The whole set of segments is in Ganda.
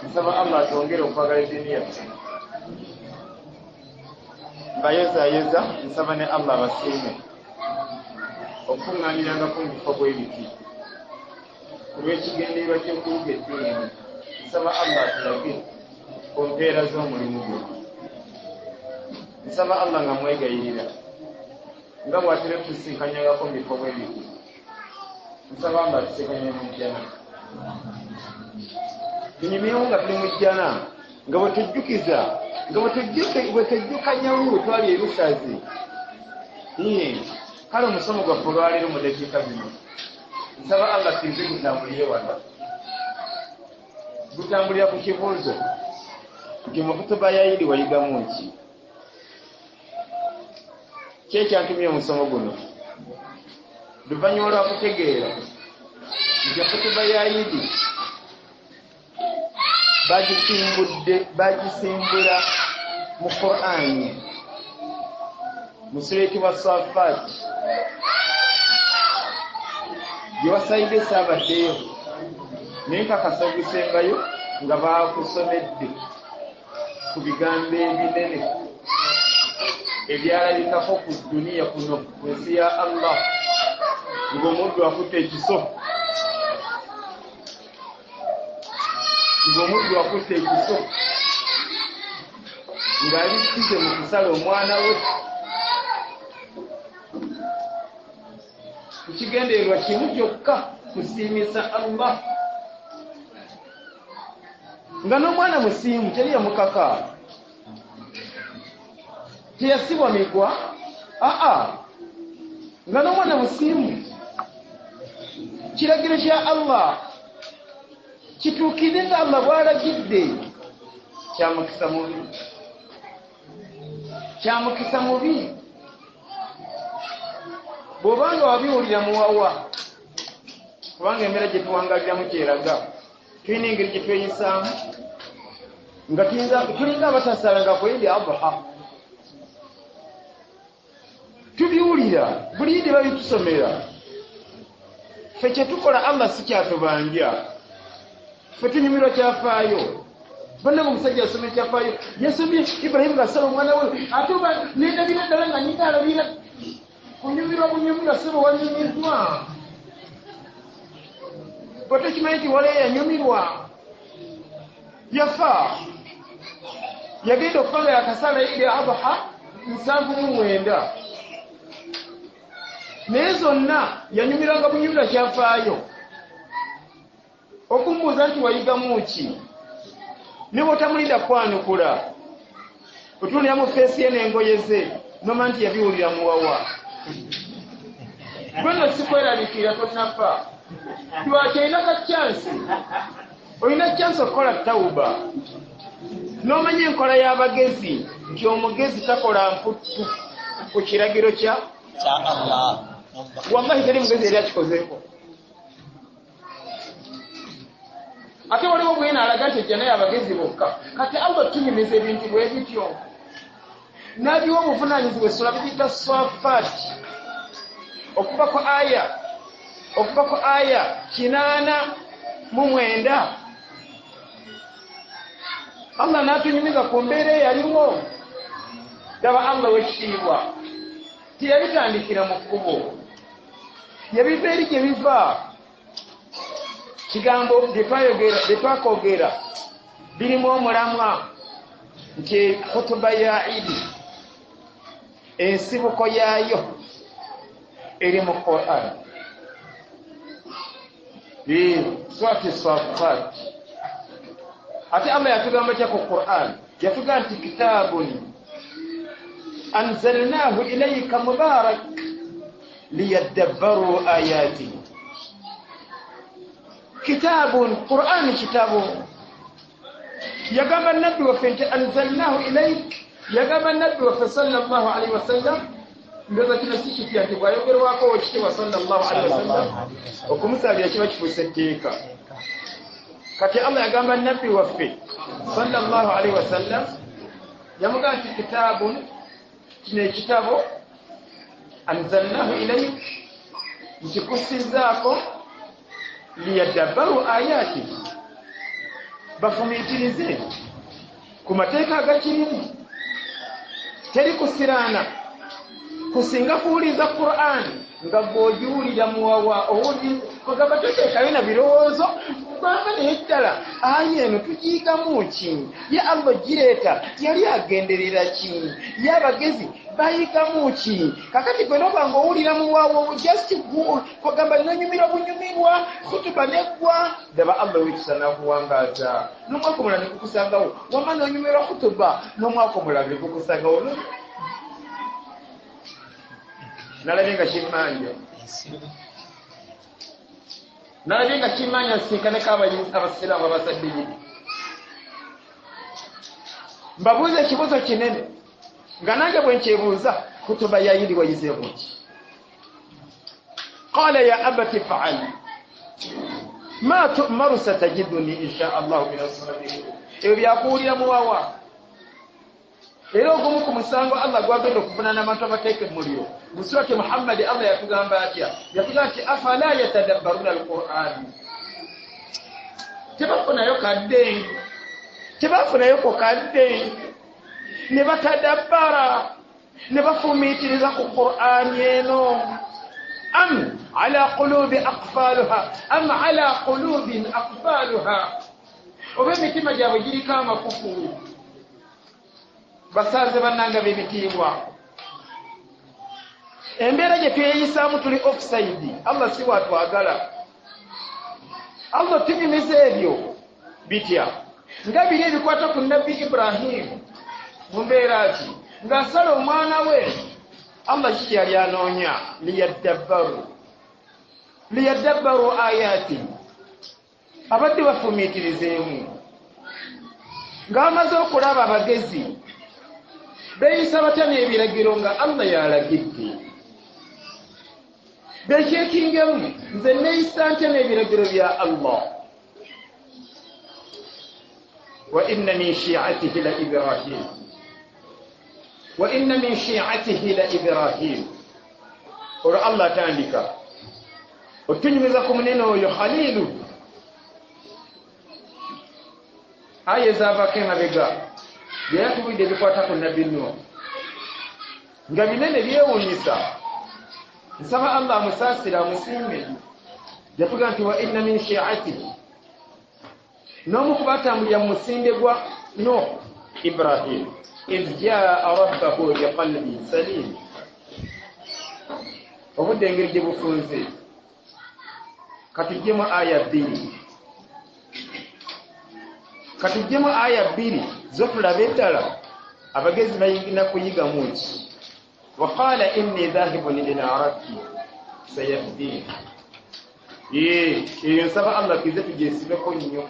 nsaba Allah atwongere okwagala eddiini yaffe mbayezayeza nsaba ne Allah abasiime okuŋŋaanirangako mu bifo bwe biti olw'ekigendeerwa ky'okuyiga eddiini. Nsaba Allah atulage ku mpeera z'omulimu gwe. Nsaba Allah nga mwegayirira nga bw'atera tusinkanyangako mu bifo bwe biti. Nsaba Allah tusinkanye mu jjana, tunyumirewo nga tuli mu jjana nga bwe tujjukiza nga bwe tujjukanyawo bwe twali erusazi. Kale omusomo gwaffe olwaleero mu dakiika zino nsaba Allah tuze gutambulire wano, gutambulira ku kibuuzo nti mu kutuba ya Idi wayigamu ki? Kyekyantumye omusomo guno luvannyuma lwa kutegeera nti kutuba ya Idi bagisimbula mu Qur'ani mu surati wa Saffat gye wasayidde saabaddeyo naye nkakasa ogusembayo nga baakusomedde ku bigambo ebinene ebyalabikako ku duniya kuno ku nsi ya Allah ng'omuddu akutte ekiso ng'ali kize mu kusala omwana we kukigendererwa kimu kyokka kusiimisa Allah, nga n'omwana musiimu teri yamukaka, teyasibwa migwa, nga n'omwana musiimu kiragiro kya Allah kituukire nga Allah bw'alagidde. Kyamukisa mubi bw'obanga wabiwulira muwawa, kubanga embeera gye tuwangaliramu kyeraga tulina engeri gye tweyisaamu nga tulinga abatasalanga ku Idi Adha. Tubiwulira buli Idi babitusomera. Ffe kye tukola Allah si kyatubanja, ffe tunyumirwa kyafaayo. Bonna omusajja yasomye kyafaayo, yasomye Ibrahim ng'asala omwana we ate oba nendabira ddala nga nyitaalabira kunyumirwa sebo wanyumirwa. Bwe tokimanyi nti wala yanyumirwa yafa, yagenda okuba nga yakasala Idi Adha 79 naye zonna yanyumiranga bunyumira kyafaayo. Okumubuuza nti wayigamu ki? Ne bw'otamulinda kwanukula otuulira mu feesi ye n'engoye ze noma nti yabiwulira muwawa. Gwe sikweraliikirira tonafa lwaki olina chansi okukola tawuba n'omanya enkola y'abagezi nti omugezi takola mputtu ku kiragiro kya Allah. Wallahi teri mugezi yali akikozeeko. Ate waliwo bwena alaga nti ejjana y'abagezi bokka. Kati Allah tunyumiza ebintu bwe bityo n'abiwa obuvunaanyizibwa. Essula bigita Saffat okuva ku aya 89 Allah n'atunyumiza ku mbeera eyaliwo. Daba Allah w'ekitiibwa teyabitandikira mu kkubo, yabiva eri gye biva. Kigambo bye twakoogera birimu omulamwa nti kutuba ya Idi ensibuko yaayo eri mu Qur'an. Surati Saffat. Ate Allah yatugamba kya ku Qur'an, yatugamba nti kitabun anzalnahu ilayka mubarak liyadabbaru ayatihi. Kitabun, Qur'an kitabu. Yagamba nabbi waffe nti anzalnahu ilayk, yagamba nabbi waffe sallallahu alaihi wasallam. Ndoza kino si kitya nti bwayogerwako ekitiibwa sallallahu alaihi wasallam okumusaabira kiba kifuuse etteeka. Kati Allah yagamba nabbi waffe sallallahu alaihi wasallam, yamugamba nti kitabun, kino ekitabo anzalnahu ilayk nkikusizaako liyadabbaru ayati bafumiitirize ku mateeka agakirimu teri kusiraana kusinga kuwuliza Qur'an nga gwogiwulira muwawa owuli kugamba toteekayo na birowoozo kubanga naye ddala aya eno tugiyigamu ki ye Allah gireeta yali agenderera ki ye abagezi bayigamu ki kakati gwe noba ng'owulira muwawa just kugamba nonyumira bunyumirwa khutuba neggwa ddaba Allah wekisa nakuwangaata n'omwaka omulala ne gukusangawo wama nonyumirwa khutuba n'omwaka omulala ne gukusangawo nalabye nga kimmanja nalabye nga kimmanja nsinkaneko abasiraamu abasadde mbabuuza ekibuuzo kinene nga nange bwe nkyebuuza kutuba yayiri wayizeeku ki qala ya abati faal ma tu'maru satajiduni insha allahu min as-sabirin ebyo byakuwulira muwawa era ogumu ku musango Allah gwagenda okuvunaana abantu abateeke mu muliro mu surati Muhammad Allah yatugamba atya yatugamba nti afala yatadabbaruna al-Qur'an tebafunayo ko kadde ne batadabbara ne bafumiitiriza ku Qur'an eno am ala qulubi aqfaluha am ala qulubin aqfaluha oba emitima gyabwe giriko amafufu basaze bannanga b'ebitiibwa embeera gye tweyisaamu tuli offside Allah si watwagala Allah tunyumiza ebyo bitya nga biri ebikwata ku nabbi Ibrahim mu mbeera ki ng'asala omwana we Allah kiki yali anoonya liyadabbaru ayati abadde bafumiitirizeemu ng'amaze okulaba abagezi beeyisa batya n'ebiragiro nga Allah yalagidde bekyekingemu nze neeyisa ntya n'ebiragiro bya Allah wa inna min shi'atihi la Ibrahim wa inna min shi'atihi la Ibrahim olwo Allah atandika otunyumiza ku munene oyo Khalilu aya ezaavaako emabega byeyatubudde ebikwata ku nabbi Nuh nga binene byewuunyisa nsaba Allah amusaasira amusiime yatuga nti wa inna min shi'atihi n'omu ku batambulira mu musinde gwa Nuh Ibrahim idh jaa rabbahu biqalbin salim obudde engeri gye bufunze katujjemu aya bbiri zo tulabe eddala abagezi bayigina kuyigamu ki waqala inni dhahibun ila rabbi sayahdin eyo nsaba Allah kize tugyesibeko nnyo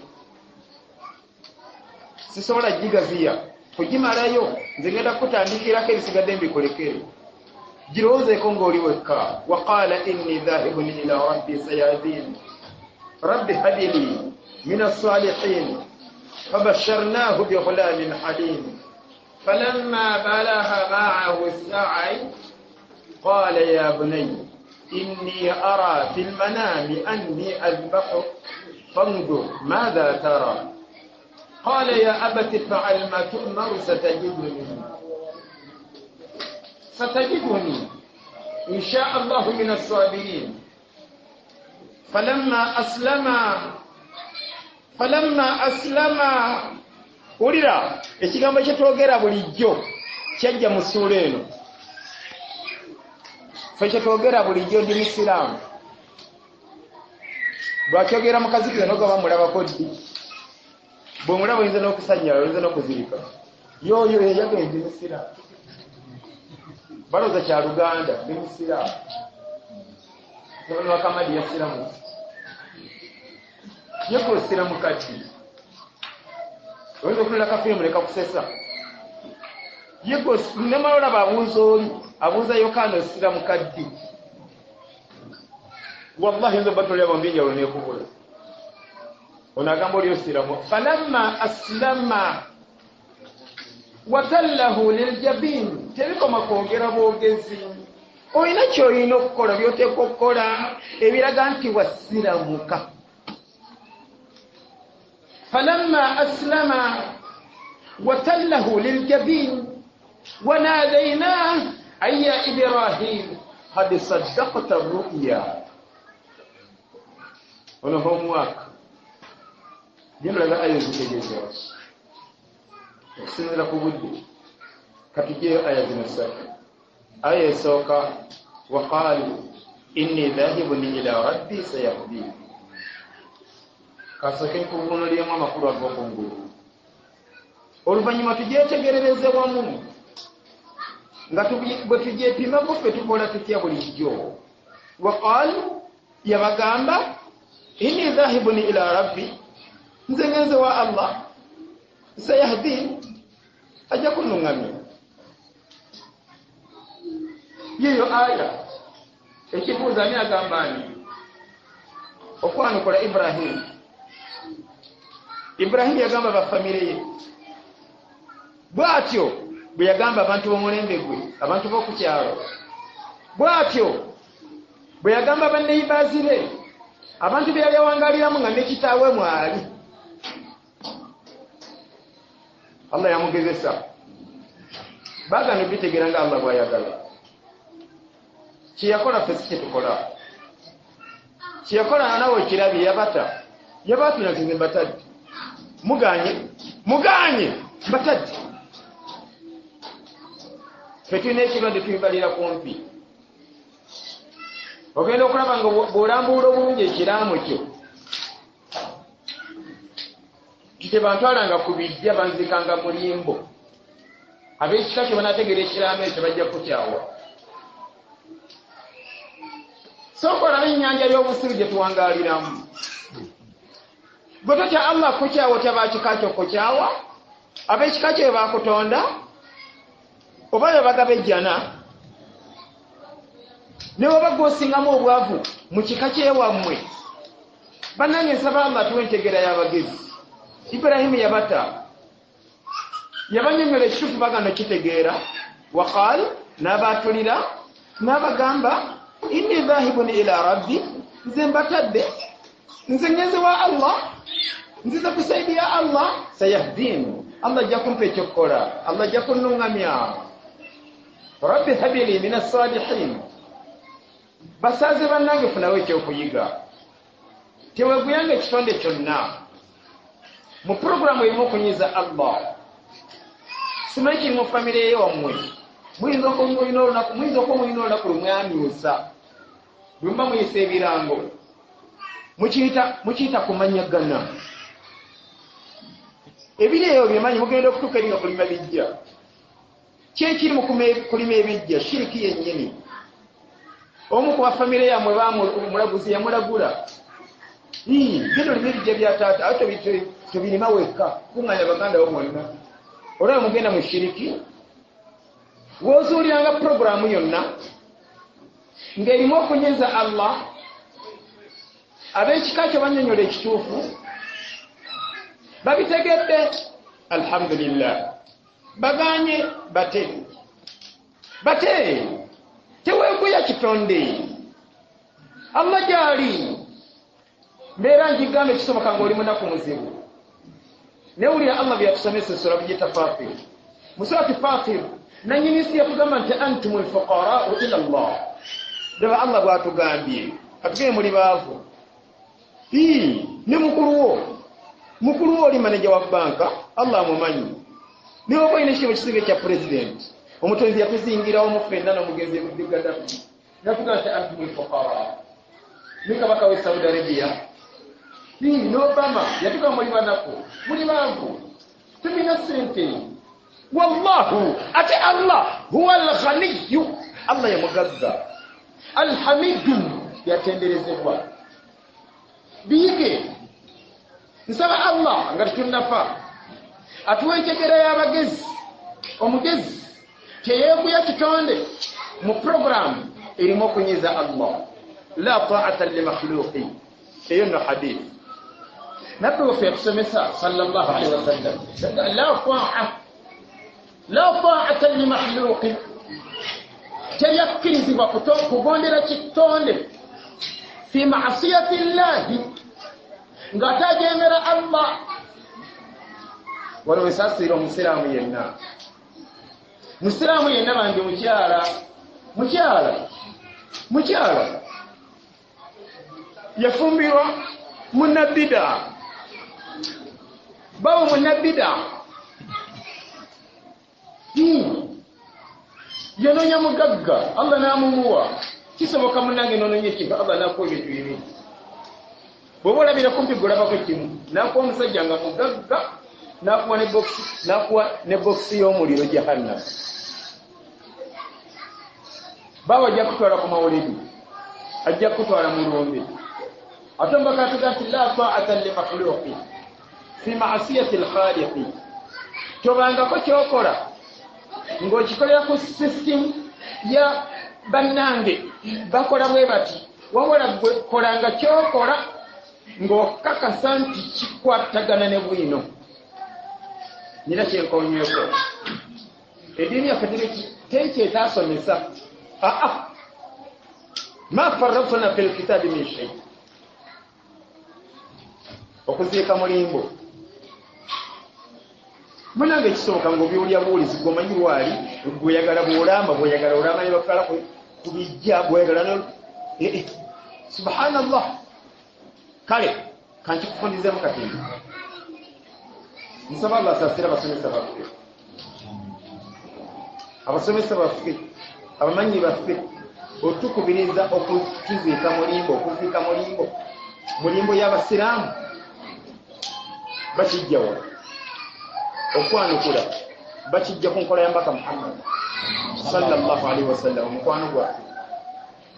sisobola gigaziya kugimalayo nze ngenda kutandikirako ebisigadde mbikolekere girowoozeeko ng'oli wekka waqala inni dhahibun ila rabbi sayahdin rabbi habili min as-salihin فبشرناه بغلام حليم فلما بلغ معه السعي قال يا بني إني أرى في المنام أني أذبحك فانظر ماذا ترى قال يا أبت افعل ما تؤمر ستجدني إن شاء الله من الصابرين falamma aslama wulira ekigambo kyetwogera bulijjo kyajja mu ssuula eno fe kyetwogera bulijjo ndi musiraamu lwakyogera mukazi ke noga bamulabako ddi bwe mulaba oyinza n'okusanyala oyinza n'okuzirika yoyo yeyaga ndi musiraamu balooza kya Luganda ndi musiraamu wakamadi yasiramu yeko osiramu kati oyinza okulira kafiimu leka kusesa yeko nemalola babuuza oli abuuza yokaana osiramu kaddi wallahi nzo batolera bambinjalo nekubula ono agamba oli osiramu falamma aslama watallahu liljabin terikoma kwogera bwogezi olina kyolina okukola byoteeka okukola ebiraga nti wasiramuka. falamma aslama watallahu liljabin wanadaynah ay ya ibrahim qad saddaqta ruya. ono homework jemulaga ayo zitegezewa okusinzira ku budde katujeyo aya zino ssatu. aya esooka waqaalu inni dhahibun ila rabbi sayahdin. kasooke nkuvunulyemu amakulu ag'okungulu. oluvannyuma tugyetegerereze wamu nga bwe tugyepimako ffe tukola tutya bulijjo. waqaalu yabagamba inni dhahibun ila rabbi, nze ngenze wa Allah, sayahdin, ajja kunnuŋŋamya. yeyo aya ekibuuza ani agamba ani okwanukula Ibrahim. Ibrahim yagamba bafamire ye bw'atyo bwe yagamba abantu b'omulembe gwe, abantu b'okukyalo, bw'atyo bwe yagamba banneyibaazi be, abantu be yali awangaliramu nga ne kitaawe mwali. Allah yamugezesa bagana bitegeera nga Allah bw'ayagala. Kyeyakola ffe si kyetukola. Kyeyakola nawe kirabye yabaatula nti mbatadde muganye mbatadde. Ffe tulina ekirwadde tubibalira kumpi. ogenda okulaba nga bw'olambuula obulungi ekiraamo kyo kitebantwalanga ku bijja banzikanga mu limbo. ab'ekika kyo banaategeera ekiraamo ekyo bajja kukyawa. sookola n'ennyanja y'obusiru gye tuwangaaliramu. gwe totya Allah kukyawa otya baakika kyo kukyawa. ab'ekika kyo baakutonda oba be bagabejjana. ne waba gw'osingamu obwavu mu kika kyewammwe. bannange nsaba Allah tuwe entegeera y'abagezi. Ibrahimu yabata yabanyonyola ekituufu baganda kitegeera. waqaal n'abaatulira n'abagamba inni dhahibun ila rabbi, nze mbatadde, nze ngenze wa Allah, nziza kusaidia Allah, sayahdin, Allah ajja kumpa ekyokukola, Allah ajja kunnuŋŋamya. rabbi habili min as-salihin. basaaze bannange funawo ekyokuyiga. teweguyanga ekitonde kyonna mu puroguramu erimu okunyiza Allah. simanyi kiri mu famire eyowammwe muyinza okuba mulina olunaku lumwamyusa bwe muba muyisa ebirango mukiyita kumanyagana. ebiri eyo byemanyi mugenda okutuuka eri nga kulima bijja. kyekiri mu kulima ebijja shiriki yennyini. omu ku bafamire yammwe bamulaguzi yamulagula bino lima ebijja bya taata ate tubirima wekka kuŋŋanya baganda bo mwonna. olaba mugenda mu shiriki. woozuuliranga puroguramu yonna ng'erimu okunyiza Allah. ab'ekika kyo bannyonnyola ekituufu babitegedde, alhamdulillah. baganye bate teweeguya kitonde. Allah gy'ali mbeera njigambe kisoboka ng'oli munaku muzibu. newulira Allah byatusomesa essura bigiyita Fatir. mu surati Fatir nannyinisi yakugamba nti antumul fuqaraa'u ila Allah. laba Allah bw'atugambye atugambye muli baavu. ne mukulu wo oli maneja wa banka, Allah amumanyi. niwe oba olina ekitabo kisinga ekya pulezidenti, omutonzi yatuzingirawo mu ffenna n'omugenzi Gaddafi natugamba nti antumul fuqaraa'u. ne kabaka w'e Saudi Arabia n'Obama yatugamba muli banaku, muli baavu, tulina ssente. wallahu ate Allah huwa al-ghaniyyu, Allah yamugagga, alhamidun yatenderezebwa. biyige nsaba Allah nga tunafa atuwa entegera y'abagezi. omugezi teyeeguya kitonde mu puroguramu erimu okunyiza Allah. la ta'ata li makhluqin. eyo no hadith nabbi waffe yatusomesa sallallahu alaihi wasallam la ta'ata li makhluqin. teyakkirizibwa kugondera kitonde fi ma'siyati llahi nga tajemera Allah. wano wesasira omusiraamu yenna, musiraamu yenna bange mukyala yafumbirwa munabbida bawo munabbida yononya mugagga Allah namumuwa kisoboka munange nononye ekintu Allah nakuwa ebintu bibi bwoba olabira kumpi golabako kimu nakuwa omusajja nga mugagga nakuwa ne bokisi y'omuliro jahannam bawa ajja kutwala ku mawulidi ajja kutwala mu lumbe ate mbakatuga nti la ta'ata li makhluqi fi ma'siyati al-khaliqi tobangako kyokola ng'okikolera ku system ya bannange bakola bwe bati wabula gwe kolanga kyokola ng'okakasa nti kikwatagana ne bwino. Nina kyenkonyweko eddiini yaffe tekyetaasomesa ma farrafna fil kitabi min shay. Okuziika mulimbo munange kisoboka ng'obyolya buwulizi gwomanyi lwali gweyagala bw'olamba ne bakala ku bijja bweyagala subhanallah. Kale kankikufundizemu kati nsaba Allah asasira abasomesa baffe abamanyi baffe otukubiriza okuziika mulimbo y'abasiraamu bakijjawa okwanukula bakijja ku nkola ya mbaka Muhammad sallallahu alaihi wasallam omukwano gwaffe.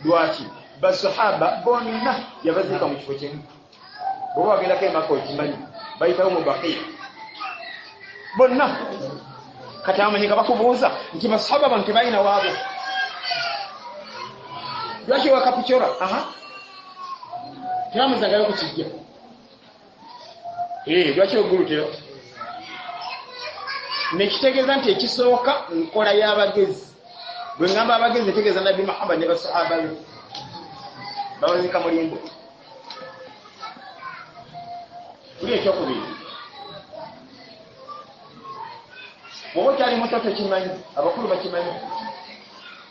Lwaki basahaba bonna yabaziika mu kifo kimu. Bw'oba wagendako emaka okimanyi bayitawo mu Baqiya bonna kati amanyika bakubuuza nti basahaba bano tebalina waabo. Lwaki wakapichora teramuzagayo ku kijja lwaki ogulutera nekitegeeza nti ekisooka nkola y'abagezi. Bwe ngamba abagezi tegeeza Nabbi Muhammad ne basahaba be babaziika mulimbo. Kuli ekyokubiri bw'oba okyali muto tokimanyi, abakulu bakimanyi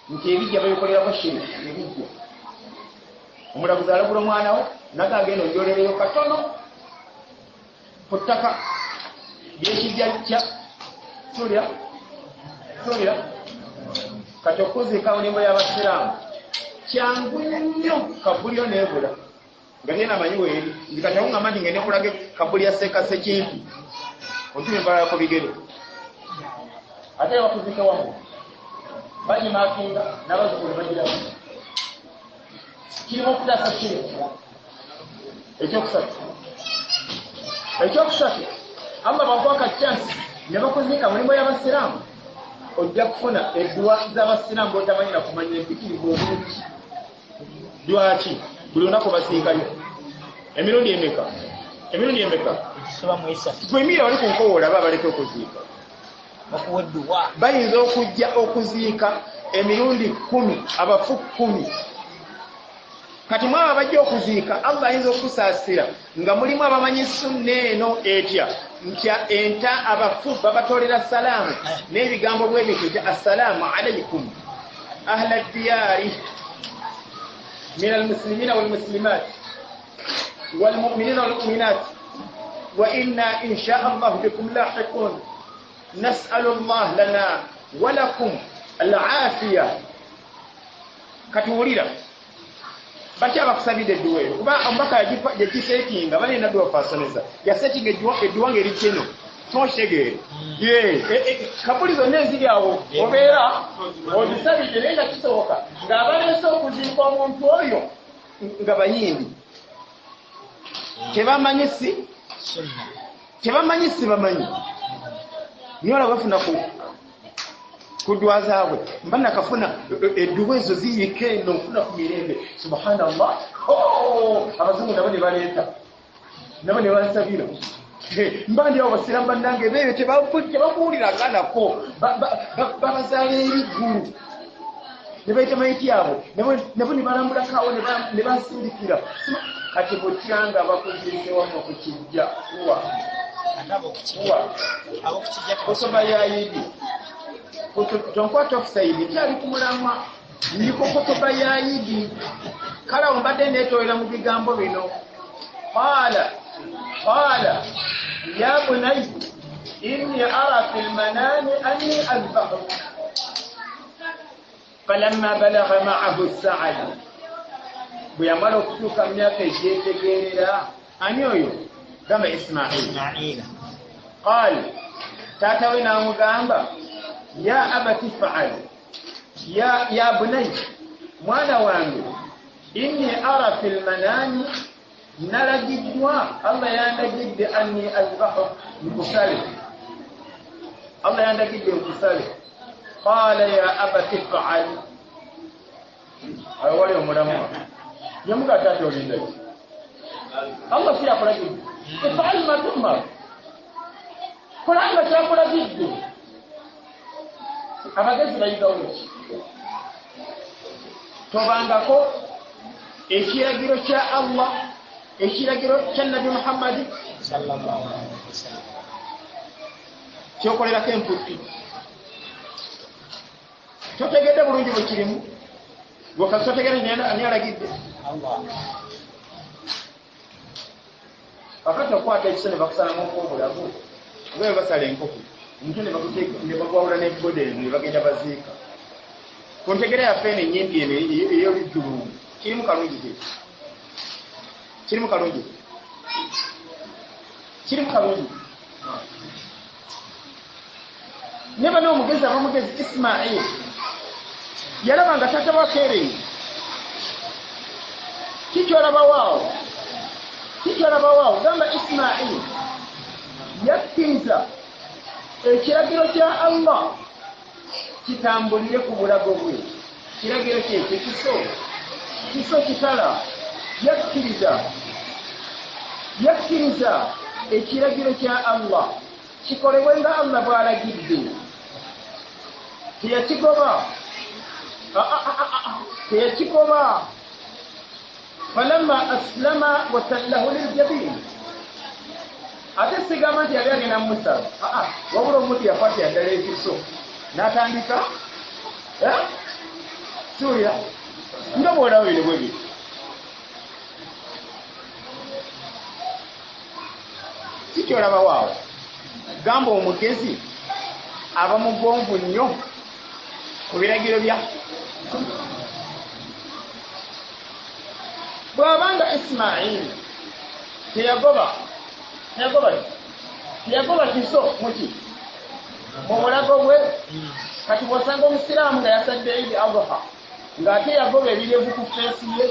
nti ebijja babikolerako shiri. Ebijja omulaguzi alagula omwana we naga agenda onjolereyo katono ku ttaka lyekijja kya tulira kati okuziika mulimbo y'abasiraamu kyangu nnyo. Kabulyo neebula nga tena amanyi weeri nti kati awungamba nti ngende kulage kabuli ya sekase kimpi otuma embala yako bigere ate bakuziika wamu bagimaakinga n'abazzukulu bagiramu. Kirimu okutaasa kiri ekyokusatu Allah bakwaka chance ne bakuziika mulimbo y'abasiraamu ojja kufuna edduwa z'abasiraamu b'otamanyi na kumanya empitirivu obulungi. Lwaki buli lunaku basiikayo emirundi emeka? Gwemira bali ku nkowo olaba abaleka okuziika bayinza okujja okuziika emirundi 10 abafu 10. Kati mwaba bajja okuziika Allah ayinza okusaasira nga mulimu abamanyi sunna eno etya ntya enta abafu babatolera salaamu n'ebigambo bw'ebyo assalaamu alaikum ahla diyari min almuslimina walmuslimat walmu'minina walmu'minat wa inna insha Allah bikum lahiqun nas'alu Allah lana wa lakum al-afiya. Kati wulira baki abakusabidde edduwa eyo kuba omubaka yagiseetinga balina dduwa fasoneza yaseetinga edduwa ngeri kino tonkitegeere kabuli zonna eziri awo obeera ogisabidde naye nga kisoboka ng'abaleese okuziika omuntu oyo nga bayindi tebamanyi si bamanyi nyola bafuna ku ddwa zaabwe mba nakafuna edduwa ezo ziyiika eno nfuna ku mirembe. Subhanallah, abazungu nabo ne baleeta nabo ne bansabira mba ndi awo basiraamu bannange beeyo tebakuwuliranga nako babazaala eriggulu ne bayita mayiti abo nabo ne balambulakawo ne basindikira kati butyanga bakuzirise wano ku kijja kuwa kusoba yayidi tonkwata okusaidi kyali kumulama ndiko kusoba yayidi kale awo mbadde neetolera mu bigambo bino qala ya bunayi inni ara fi lmanami anni azbahu falamma balagha maahu saala bwe yamala okutuuka mu myaka egyetegeerera ani oyo gamba ismaila qal taata we n'amugamba ya abati faal ya bunayi mwana wange inni ara fi lmanami nalagiddwa allah yandagidde anni azbahu nkusale allah yandagidde nkusale qala ya abati faal ayo wali omulamu yamuga taata olindaki allah si yakulagidde ifaal ma tumar kulanga kyakulagidde abagezi bayigawo tobangako ekiragiro kya allah ekiragiro kya nabi muhammadi kyokolerako emputi totegedde bulungi bwe kirimu gwokasi totegere ani alagidde akati okwata ekiso ne bakusalamu obulamu oba basala enkoko omuntu ne bagwawula neboderi ne bagenda baziika ku ntegera yaffe eno enyimpi eno ey'oluggulu kirimu kalungi ke kirimu kalungi ne bano omugezi abamugezi ismail yalaba nga taata wakeereyi kikyolabawaawo gamba ismail yakkiriza ekiragiro kya allah kitambulire ku bulago bwe kiragiro kyekyo kiso kitala yakkiriza ekiragiro kya allah kikolebwe nga allah bw'alagidde teyakigoba falamma aslama watallahu liljabin ate sigamba nti yali agenda mumusaba wabula omuti yakwata yaddala ekiso n'atandika suulira nga bwolawire bwe biri kikyolabawaawo gamba omugezi aba mugonvu nnyo ku biragiro bya bw'abanga ismail teyagoba kiso muki mu bulago bwe kati bw'osanga omusiraamu nga yasadde idi adha ng'ate yagoba ebirevu ku feesi ye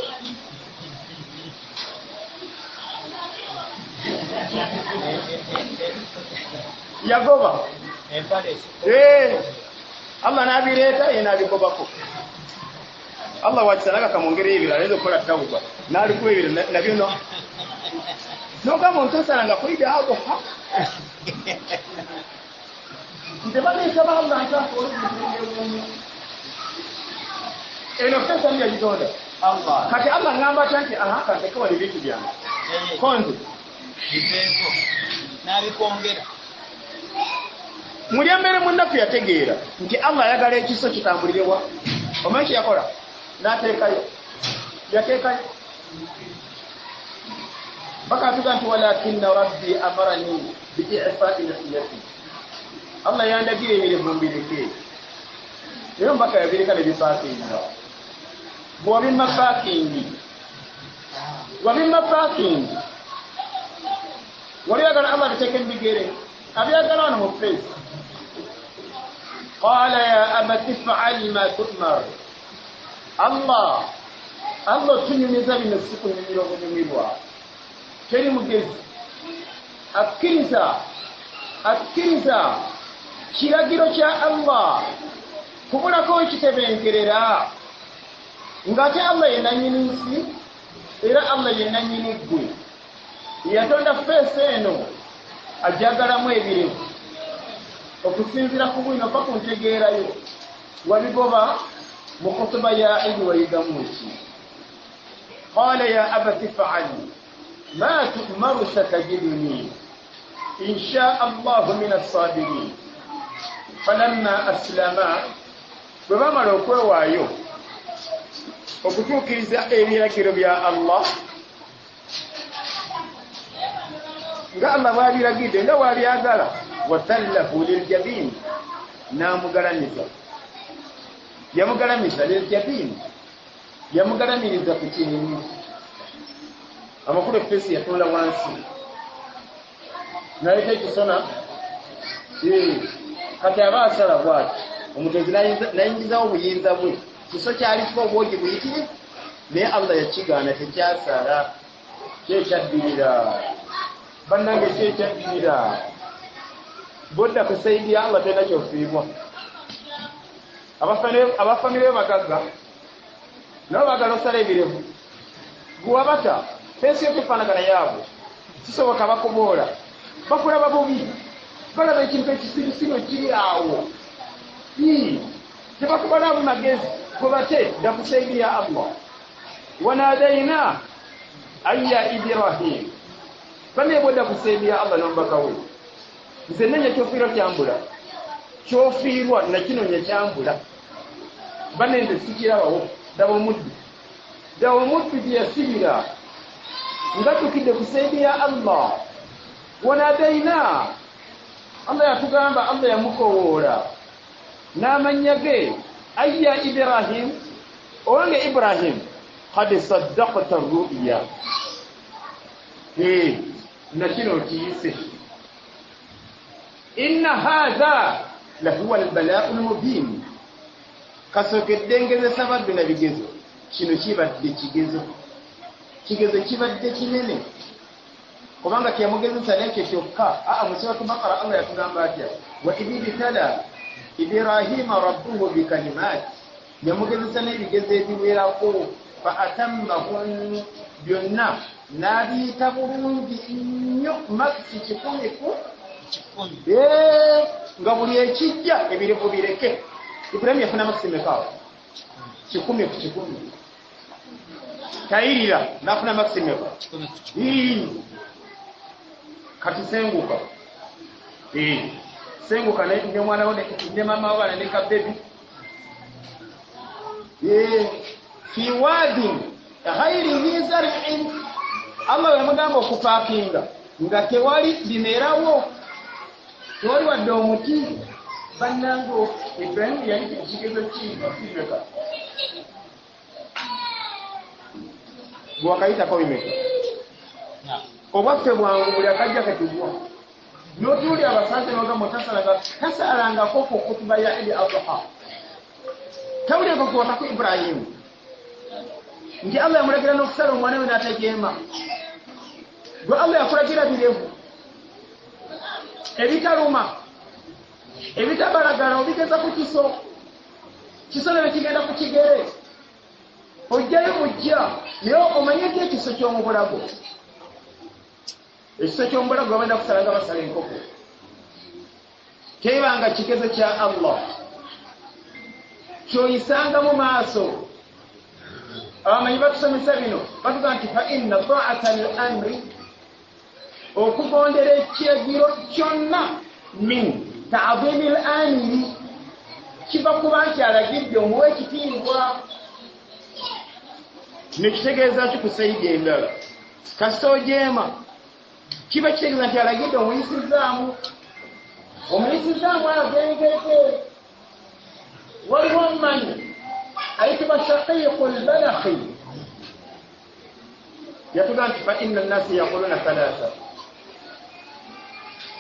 yagoba allah n'abireeta ye n'abigobako allah wakisanaka kamwongere ebirala ayinza okukola tawuba n'alikuba ebiro nabyo n'ogamba ontasalanga kuida agoha ntebaneesaba allah eno feesa ni yagitonda kati allah ngamba atya nti kantekewala ebintu byange konze n'abikwongera muli embere munnaffe yategeera nti allah ayagala ekiso kitambulirewa omanyi kyeyakola n'ateekayo yateekayo bakatuga nti walakinna rabbi amarani biifai nasiyati allah yandagira emirimu mbireke naye omubaka yabireka nebipaakinga bw'obimma paakingi wali yagala allah biteeke mubigere abyagala wano mu feesi qala ya abati faal ma tumar allah tunyumiza bino sikunyumira obunyumirwa teri mugezi akkiriza kiragiro kya allah kubulako ekitebenkerera ng'ate allah ye nannyini nsi era allah ye nannyini ggwe yatonda feesi eno ajagalamu ebirevu okusinzira ku bwino pa ku ntegeerayo wabigoba مخطبة يا عيد ويدموتي قال يا أبت افعل ما تؤمر ستجدني إن شاء الله من الصابرين فلما أسلما بمامر okwewaayo okutuukiriza ebiragiro bya Allah nga Allah bw'abiragidde nga bw'abyagala watallahu liljabin n'amugalamiza yamugalamiza liljabin yamugalamiriza ku kinini amakulu efeesi yatunula wansi naleta ekisona kati aba asala bwati omutezi nayingizawo obuyinza bwe kiso kyaliko obwogi buyitirivu naye Allah yakigaana tekyasala kyekyaddirira bannange kyekyaddirira bodda ku saidi ya Allah tena kyofiibwa abafamire bagagga nabo bagala osala ebirevu guwabata fensi yo tefaanagana yaabwe kisoboka bakuboola bakulaba bubi balaba ekintu ekisirisiro kiri awo tebakubalamu magezi kubate dakusaidi ya Allah wanadaina ayya Ibrahim bamebodda kusaidi ya Allah nombakawe nze nenya kyofiirwa kyambula kyofiirwa nakinonya kyambula banenze sikirabawo daba omuddu gyeyasibira nga tukidde kusaidi ya Allah wanadaina Allah yatugamba Allah yamukowoola n'amannya ge ayya Ibrahim owange Ibrahim qad saddaqta ru'ya nakino okiyise inna hadha lahuwa albala'u almubin kasookedde ngezesa baddu na bigezo kino kibadde kigezo kibadde kinene kubanga kyamugezesa nekyo kyokka mu suratu Baqara Allah yatugamba atya wa idibtala Ibrahima rabbuhu bikalimat yamugezesa n'ebigezo ebiwerako fa atammahun byonna n'abiyita bulungi nnyo makisi 10 ku 10 nga buli ekijja ebirevu bireke Ibrahim yafuna makisi mekaawo 10 ku 10 tayirira nafuna makisi mekaawo kati senguka senguka ne mwana we ne mama we ne ka baby fi wadin ghairi mizar'in Allah yamugamba okupaakinga nga tewali limerawo tewali wadde omuti bannango Ibrahim yali kigezo kibeka bwakayitako bimeka obwaffe bwangu buli akajja katugwa n'otuuli abasanze n'ogamba tasalangako ku kutuba ya Idi Adha tawuleko kuwatako Ibrahimu nti Allah yamulagira n'okusala omwana we n'atajeema gwe Allah yakulagira birevu ebitaluma ebitabalagala obigeza ku kiso ne kigenda ku kigere ojjayo mujja naye omanyeko ekiso ky'omubulago ekiso ky'omubulago babanda kusalanga basala enkoko kebanga kigezo kya Allah kyoyisanga mu maaso abamanyi batusomesa bino batuga nti fa inna ta'ata al-amri okugondera ekiragiro kyonna min ta'zimi al-amiri kiva kuba nti alagidde omuwa ekitiibwa nekitegeeza ki ku sayidi endala kasita ojeema kiba kitegeeza nti alagidde omuyisizaamu agengeeke waliwo omumanyi ayitibwa shaqiiqu lbalakhi yatuga nti fa inna nnasi yaquluna thalatha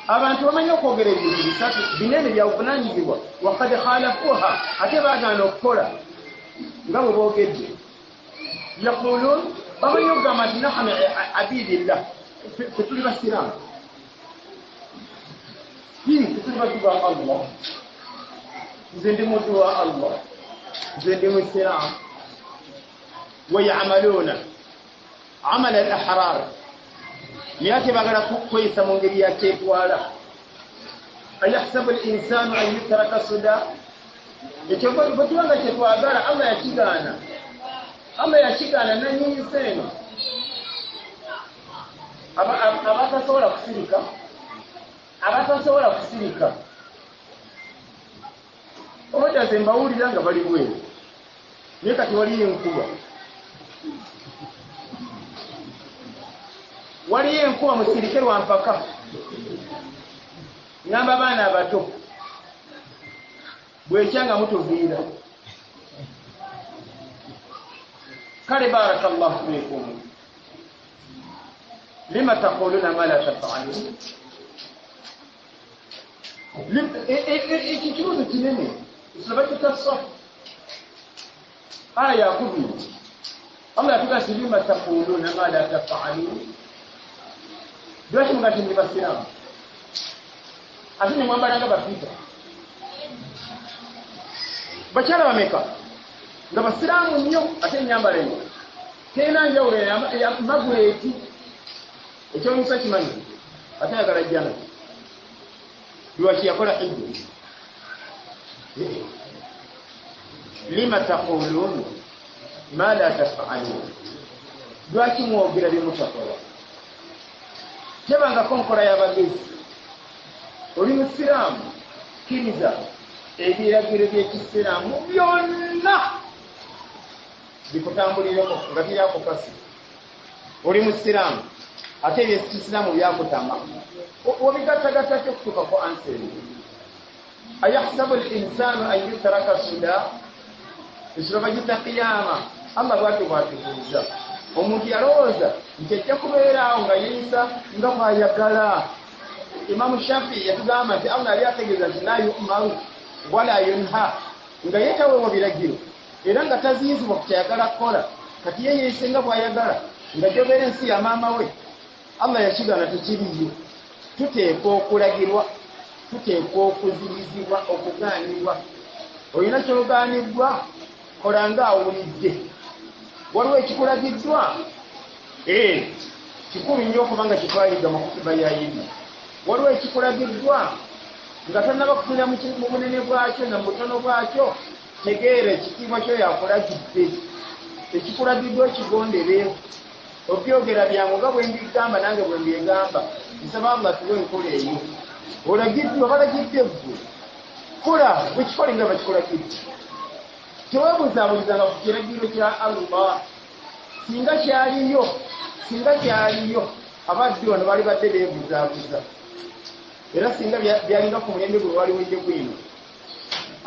abantu bamanyi okwogera ebintu bisatu binene byabuvunanyizibwa wakad khalafuha ate baagaana okukola nga bwe boogedde yaqulun bamanyi okugamba nti nahnu abidillah tetuli basiraamu tetuli baddu ba Allah nze ndi muddu wa Allah nze ndi musiraamu wayamaluna amala al ahrar naye ate baagala kweyisa mu ngeri yakyetwala ayahsabu al insanu an yutraka suda ekyo bwetubanga kyetwagala Allah yakigaana nannyini eno abatasobola kusirika obajaze mbawulira nga bali bweru naye kati waliyo enkuba musirike lwampaka ngamba abaana abato bwekyanga mutuviira kale barakallahu fikum lima taquluna ma la taf'alun ikikibuzo kinene isabakitasa aya yakubiri Allah yatugasi lima taquluna ma la taf'alun dwaki mugati ndi basiramu ate ne mwambalanga bapita bakyala bameka nga basiraamu nnyo ate ennyambala eno terina njawulo ya maguleti ekyomusa kimanyi ate ayagala jjana lwaki yakola hijja lima taqulun ma la taf'alun lwaki mwogera byemutakola tebangako nkola y'abagezi oli musiraamu kkiriza ebiragiro by'ekisiraamu byonna bikutambulireko nga byako kasi oli musiraamu ate ebyekisiraamu byakutama obigattagatta kyokutuukako anseri ayahsabu linsanu an yutraka suda esiro bagita qiyama Allah bwatubwatubuuza omuntu yalowooza nti ejja kubeeraawo nga yeyisa nga bw'ayagala Imamu Shafi yatugamba nti Allah yali ategeeza nti la yu'maru wala yunha nga yetaweebwa biragiro era nga taziyizibwa ku kyayagala kukola kati ye yeyise nga bw'ayagala nga gyobeera ensi ya maama we Allah yakigaana tekiriyo tuteekwa okulagirwa tuteekwa okuziyizibwa okugaanibwa olina kyogaaniddwa kola nga awulidde waliwo ekikulagiddwa kikulu nnyo okubanga kitwaliga mu kutuba ya Idi waliwo ekikulagiddwa nga tonnaba kufunira mu bunene bwakyo na mu butono bwakyo tegeera ekitiibwa kyo yakulagidde ekikulagiddwa ekigondere obyogera byangu nga bwe mbigamba nange bwe mbyegamba nsaba Allah tuwe enkola eyo olagiddwa balagidde ggwe kola bwekikole nga bakikulagidde teweebuzaabuzanga ku kiragiro kya Allah singa kyaliyo abadde wano bali badde beebuzaabuza era singa byalinga ku mulembe gwe waliwo ejje gwino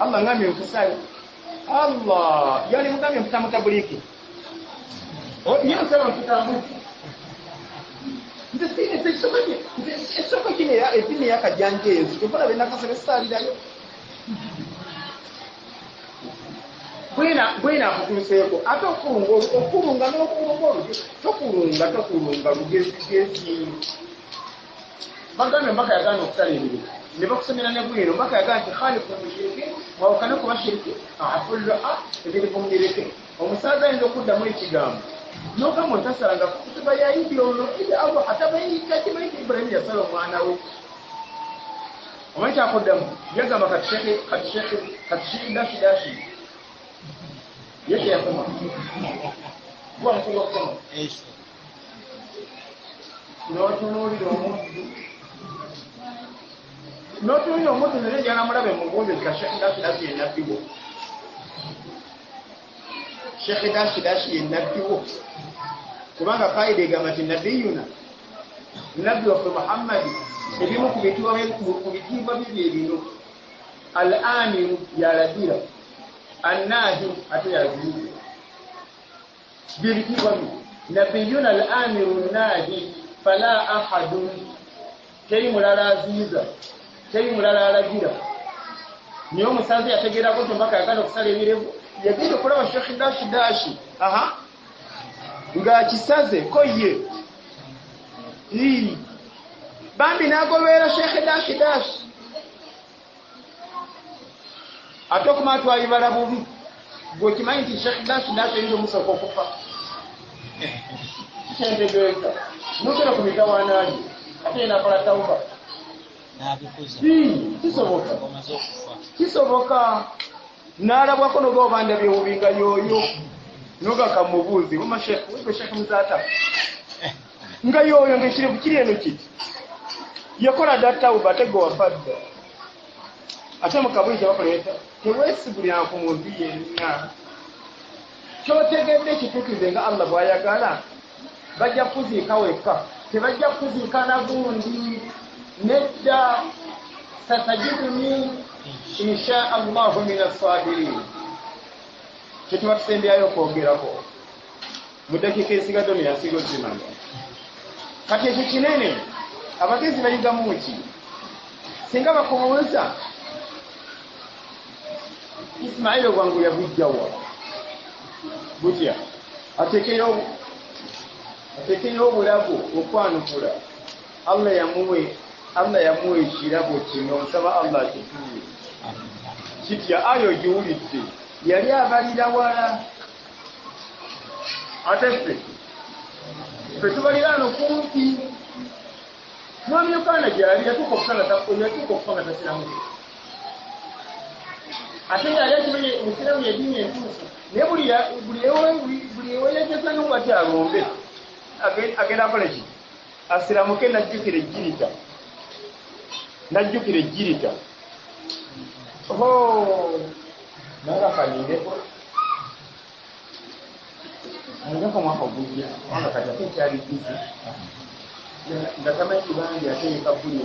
Allah ngambye nkusayo Allah yali mugambye mutamutabulike niyo nsaba nkutambuze esooka kino eddiini eyakajjanja eyo nzitokola benakasaba essaalirayo bwena akutuuseeko ate okulunga n'okulunga olugezi tokulunga lugezigezi bagambye mbaka yagaana okusala emirimu ne bakusomera ne bwino mbaka yagaana nti khalifu mushiriki wawukane ku bashiriki afulla ebirivu mubireke omusaza ayinza okuddamu ekigambo n'ogamba ontasalanga kutuba ya Idi olwo Idi Allah atabayita kimayita Ibrahim yasala omwana we omanyi kyakuddamu yagamba kati shekhi dashi yeke yakoma kuba musinga okusoma n'otunuulira omuntu naye njala mulabe mu buwunzi zika Shekhi Dashi ye nabbiwo Shekhi Dashi ye nabbiwo kubanga kaida egamba nti nabiyuna nabbi waffe Muhammadi ebimu ku bitiibwa bibye bino al-amiru yalagira annahi ate yaziize byebitiibwa bino nabiyuna al-amiru nahi fala ahadun teri mulala aziiza teri mulala alagira niyo omusanze yategeerako nti mbaka yaganda okusala ebirevu yagenda okulaba Shekhi Dashi ng'akisaze ko ye bambi n'agoberera Shekhi Dashi ate okumala twayibala bubi bwekimanyi nti Shekhi Dashi ayinza omusooka okufa kikyentegeeza nogera ku mitawaanaali ate nakola tawuba kisoboka n'alabwako nogobanda byewubinga yoyo nogaka mubuuzi wemasheka muzata nga yoyo ngaekirivu kiri eno kiti yakola dattawuba ate gwe wafadda ate mukabuli kyebakoleeta teweesigulirana ku muntu yenna kyotegedde kituukize nga Allah bw'ayagala bajja kuziika wekka tebajja kuziika na gundi nedda satajiduni insha Allahu min as-sabirin kyetuba tusembyayo okwogerako mu dakiika esigadde ono yasiga ozimanya kati ekyo kinene abagezi bayigamu ki singa bakomoweza Ismaili wangu yabujjawa butya atekeyo obulago okwanukula Allah yamuwe ekirabo kino nsaba Allah akituwe kitya ayo giwulidde yali abalira wala ate ffe tubalirano kumpi mwami Uganda gyali yatuuka okufa nga tasiramu ate yali akimenye musiramu yeddiini entuufu naye buli eweyegeza n'obwati alombe agenda akola ki asiramuke najjukira ejjirita nagakanireko ngako mwaka ogujja wanga kati ate ekyali kizi nga tamanyi kibangi ate yekabuli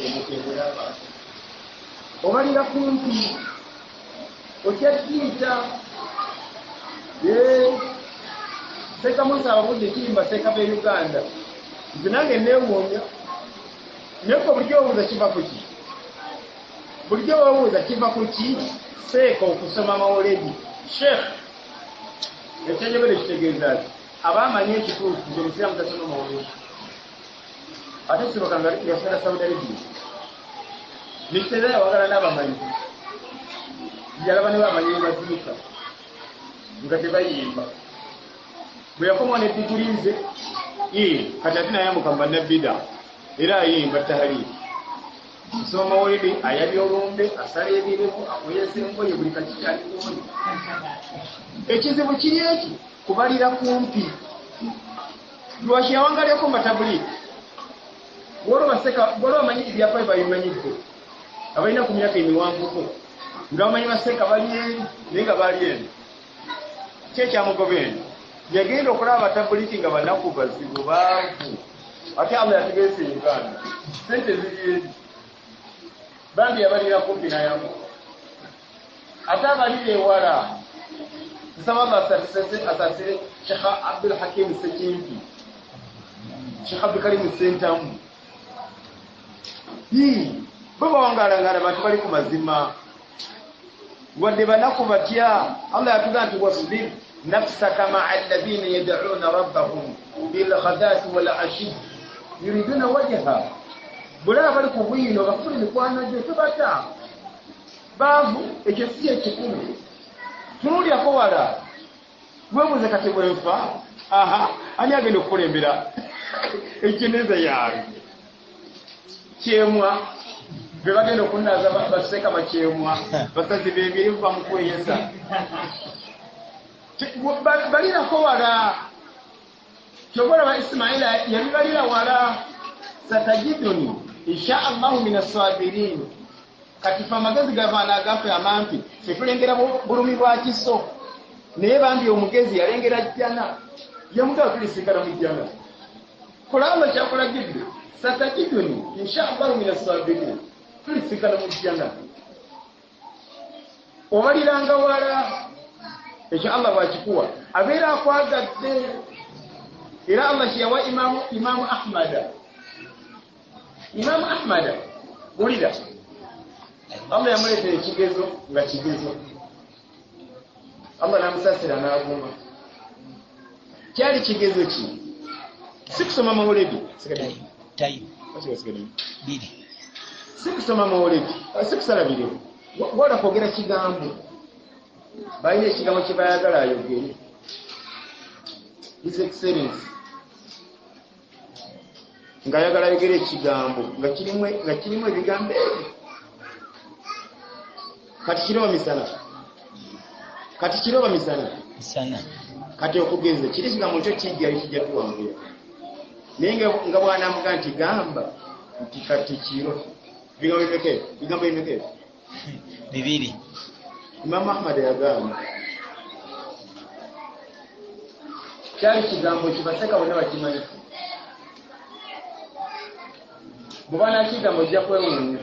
emukebera abantu obalira kumpi okyajjirita Seka Musa abudde kirimba seka be Uganda nze nange neewuunya neko bulijjo owuuza kiva ku ki seeka okusoma mawoledi sheekh ekyenjogere kitegeeza ki abaamanyi ekituufu nze omusiraamu tasoma mawoledi ate sibakanga yasala Saudi Arabia nikiteeza yawagala n'abamanyi yalaba ne bamanyi nebaziika nga tebayimba bwe yakomawo ne diguli nze kati ate nayamuka mbannabida era ayimba tahaliri nsoma mawoledi ayabya olumbe asala ebirevu akweyesa engoye buli kakikyalikuoni ekizibu kiri eki kubalira kumpi lwaki yawangalyako matabuliki bwolwa bamanyi ebyapa bayimanyidde abalina ku myaka emiwanvuko nga bamanyi baseka bali eri naye nga bali eno kyekyamugoba eno yagenda okulaba abatabuliki nga banaku bazibu baavu ate Allah yategeeza Uganda sente ziri eri bambi yabalira kumpi nayamu ate abalira ewala nsaba asasire Sheikh Abdul Hakim Sekimpi Sheikh Abdul Karim Sentamu bo bawangalangala bantu bali ku mazima wadde banaku batya Allah yatugaa nti wasbir nafsaka maa alladhina yad'una rabbahum bilghadati walashi yuriduna wajha bulaba bali ku bwino bafuna mikwano gye tebata baavu ekyo si ekikulu tunuulyako wala webuuze kati bwenfa ani agenda okukulembera ejeneza yange kyemwa be bagenda okunaza baseka bakyemwa basazi bebirivu bamukweyesa balirako wala kyobolaba Ismaila yali balira wala satajiduni insha Allahu min as-sabirin kati fa magezi gavana agafe amampi situlengera bulumi bwa kiso naye bambi omugezi yalengera jjana yamugaba tulisikana mu jjana kulamba kyakola gidde satajiduni insha Allahu min as-sabirin tulisikana mu jjana obaliranga wala ekyo Allah bwakikuwa abeera akwagadde era Allah kyeyawa Imamu Ahmada bulira Allah yamuleetera ekigezo nga kigezo Allah namusasira n'aguma kyali kigezo ki sikusoma mawuledi sikusoma mawuledi sikusala birevu wala kwogera kigambo balina ekigambo kye bayagala ayogere His Excellency ng'ayagala ayogere ekigambo nga kirimu ebigambo ebyo kati kirimu misana kati kiroba misana sana kati okugeza kiri kigambo kyo kijja kijja tuwangula naye nga bw'anaamuga nti gamba nti kati kiro bigambo bimeke bibiri Imam Ahmad yagamba kyali kigambo kibaseka bonna bakimanyi bw'obaana kigambo ojja kwewuunya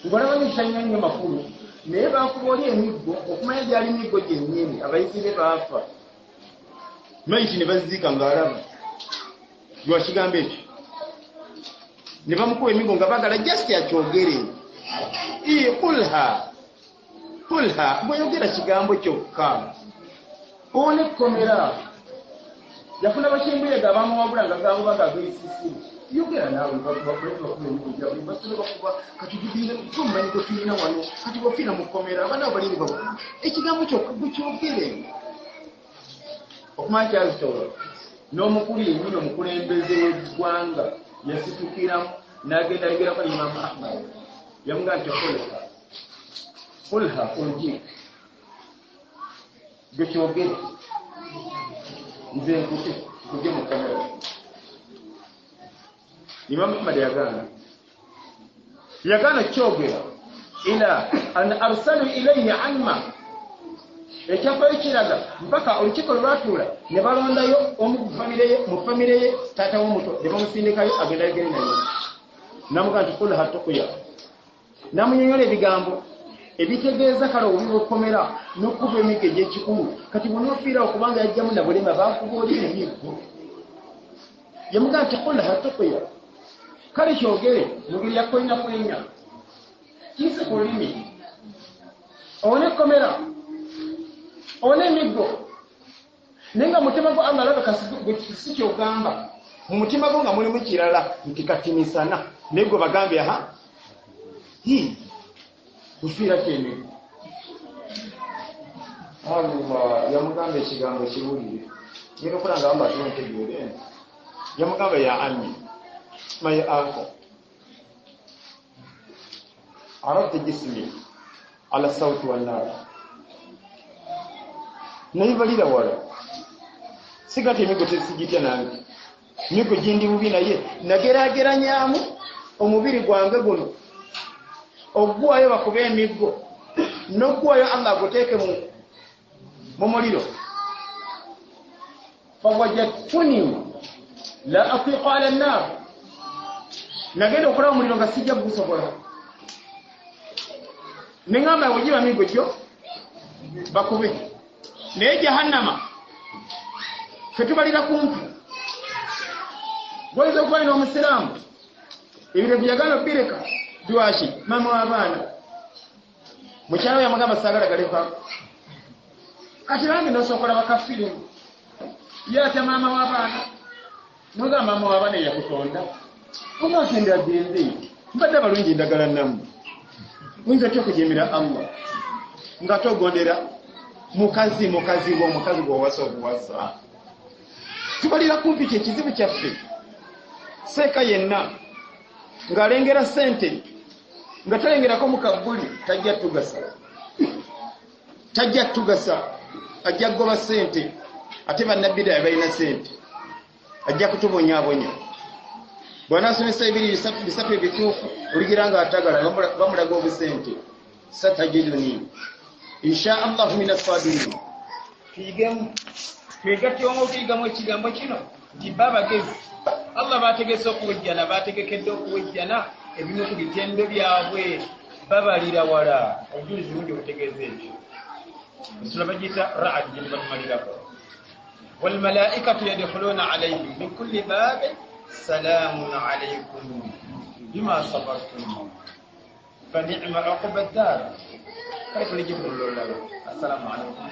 ng'olaba nekisanya nnyo makulu naye baakuba oli emiggo okumanya gyali miggo gyennyini abayizi be baafa mayiti ne baziika ng'alaba lwakigambo ekyo ne bamukuba emiggo nga baagala just akyogere kulha bw'oyogera kigambo kyokka owona ekkomera yafuna bakimbuyega abamuwabula nga gabubaga g'esisi yogera naawe bakuba kati tumanyi gwetulina wano kati bwofina mukomera abanabo balini babo ekigambo kyokka gukyogere okumanya kyazitola n'omukulu yennyini omukulembeze w'eggwanga yasitukiramu n'agenda ayogerako ne Imam Ahmad yamugaa nti kulha onjik gwekyogere nze nkuje mu kamera Imam Ahmad yagaana kyogera ila an arsalu ilayhi amma ekyafaayo kiraga mpaka olukiiko lwatuula ne balondayo omu mu famire ye taata w'omuto ne bamusindikayo agenda yogere naye namugaa nti kulha tukuya namunyonyola ebigambo ebitegeeza kale obubi bw'okkomera n'okkuba emiggo egy'ekikulu kati bw'onoofiirawo kubanga yajjamu na bulema baakuba oli emiggo yamugaa nti kulha tukuya kale kyogere mugeri yakwenya kiise ku lulimi owona ekkomera owona emiggo naye nga mutima gwo Allah alabika si kyogamba mu mutima gwo nga mulimu kirala nti kati misana naye gwe bagambye kufiira kyemiggo Allah yamugamba ekigambo kiwulire ngenda okola nga Allah tontegeere yamugamba ya ammi my uncle عرضت جسمي على الصوت والنار nayibalira wala sigati emigo tesigitya nange migo gindi bubi naye nageraageranyaamu omubiri gwange guno ogwayo bakuba emiggo n'ogwayo Allah aguteeke mu muliro fawajadtuni la atiqu ala nnar nagenda okulaba omuliro nga sijja gusobola nengamba ogiba migo gyo bakube naye jahannama fetubalira kumpi gweza okuba ina omusiraamu ebiro byagala bireka dwashi mama w'abaana mukyalo yamugamba saagala galeka kati nange nosookola bakafirimu ye ate maama w'abaana nogamba maama w'abaana eyakutonda omaasendera genze mbadde abalungi endagala namu oyinza ty okujemera Allah nga togondera mukazi gw'owasa obuwasa tubalira kumpi kyekizibu kyaffe seeka yenna ng'alengera ssente nga talengerako mu kabbuli tajja tugasa ajja kugoba ssente ate bannabbidaaya balina ssente ajja kutubonyaabonya bw'anaasomesa ebiri bisatu ebituufu oligira nga atagala bamulaga obusente satajiduni insha allahu min assabirin twegatyomu okuyigamu ekigambo kino nti babagezi Allah bategese okuwejjana bategekedde okuwejjana ebimu ku bitendo byabwe babalira wala obujulizi bungi obutegeeza ekyo esula bagiyita ra'ad gye batumalirako walmalaikatu yadkhuluna alayhim min kulli babin salamun alaykum bima sabartum fa ni'ma uqba ad-dar kayfa lijibu lillah assalamu alaykum